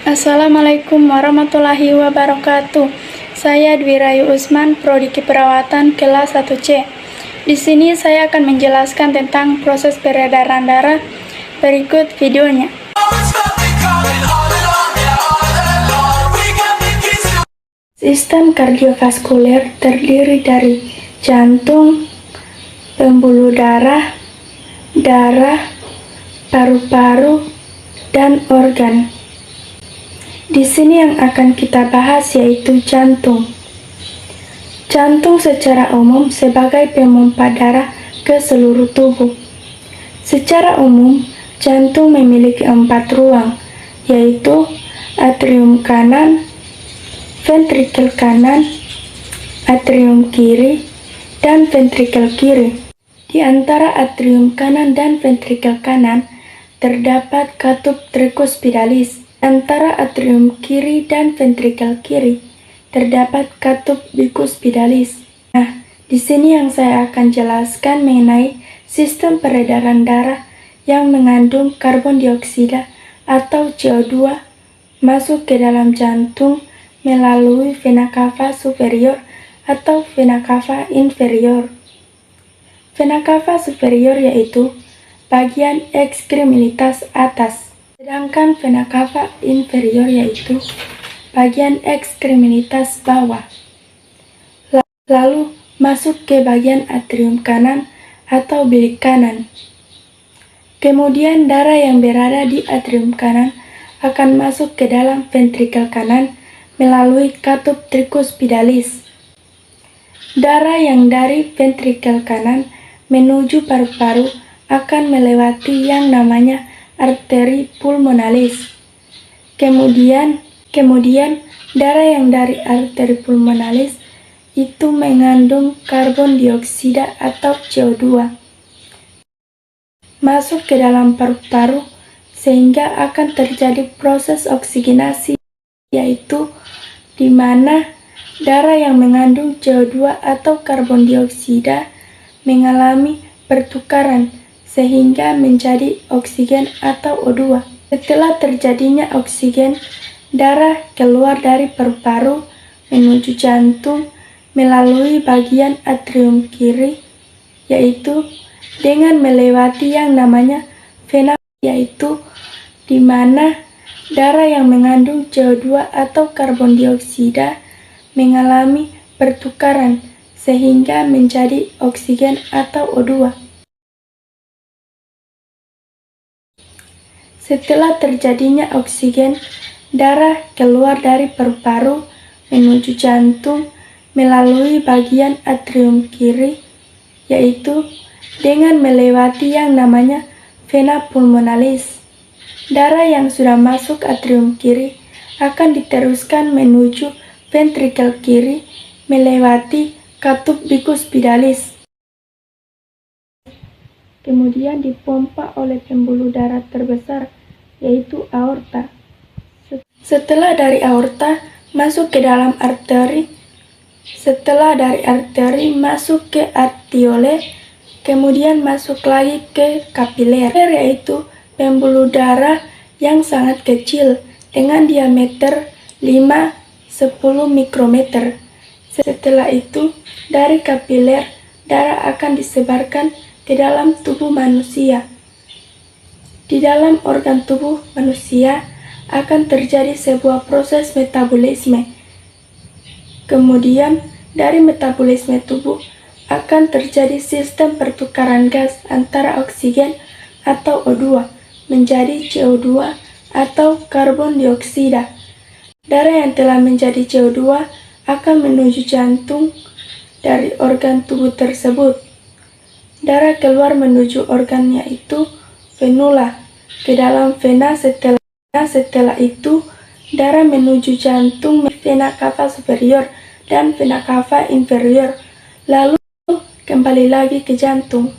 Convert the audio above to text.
Assalamualaikum warahmatullahi wabarakatuh. Saya Dwi Rayu Usman, Prodi Keperawatan kelas 1C. Di sini saya akan menjelaskan tentang proses peredaran darah. Berikut videonya. Sistem kardiovaskuler terdiri dari jantung, pembuluh darah, paru-paru, dan organ. Di sini yang akan kita bahas yaitu jantung. Jantung secara umum sebagai pemompa darah ke seluruh tubuh. Secara umum, jantung memiliki 4 ruang, yaitu atrium kanan, ventrikel kanan, atrium kiri, dan ventrikel kiri. Di antara atrium kanan dan ventrikel kanan terdapat katup tricuspidalis. Antara atrium kiri dan ventrikel kiri terdapat katup bicuspidalis. Nah, di sini yang saya akan jelaskan mengenai sistem peredaran darah yang mengandung karbon dioksida atau CO2 masuk ke dalam jantung melalui vena cava superior atau vena cava inferior. Vena cava superior yaitu bagian ekstremitas atas, sedangkan vena cava inferior yaitu bagian ekstremitas bawah. Lalu masuk ke bagian atrium kanan atau bilik kanan. Kemudian darah yang berada di atrium kanan akan masuk ke dalam ventrikel kanan melalui katup tricuspidalis. Darah yang dari ventrikel kanan menuju paru-paru akan melewati yang namanya arteri pulmonalis. Kemudian darah yang dari arteri pulmonalis itu mengandung karbon dioksida atau CO2 masuk ke dalam paru-paru sehingga akan terjadi proses oksigenasi, yaitu di mana darah yang mengandung CO2 atau karbon dioksida mengalami pertukaran sehingga menjadi oksigen atau O2. Setelah terjadinya oksigen, darah keluar dari paru-paru menuju jantung melalui bagian atrium kiri, yaitu dengan melewati yang namanya vena, yaitu di mana darah yang mengandung CO2 atau karbon dioksida mengalami pertukaran sehingga menjadi oksigen atau O2. Setelah terjadinya oksigen, darah keluar dari paru-paru menuju jantung melalui bagian atrium kiri, yaitu dengan melewati yang namanya vena pulmonalis. Darah yang sudah masuk atrium kiri akan diteruskan menuju ventrikel kiri melewati katup bicuspidalis. Kemudian dipompa oleh pembuluh darah terbesar yaitu aorta. Setelah dari aorta masuk ke dalam arteri, setelah dari arteri masuk ke artiole, kemudian masuk lagi ke kapiler, yaitu pembuluh darah yang sangat kecil dengan diameter 5-10 mikrometer. Setelah itu, dari kapiler, darah akan disebarkan ke dalam tubuh manusia. Di dalam organ tubuh manusia akan terjadi sebuah proses metabolisme. Kemudian, dari metabolisme tubuh akan terjadi sistem pertukaran gas antara oksigen atau O2 menjadi CO2 atau karbon dioksida. Darah yang telah menjadi CO2 akan menuju jantung dari organ tubuh tersebut. Darah keluar menuju organ yaitu venula ke dalam vena. Setelah itu darah menuju jantung vena cava superior dan vena cava inferior, lalu kembali lagi ke jantung.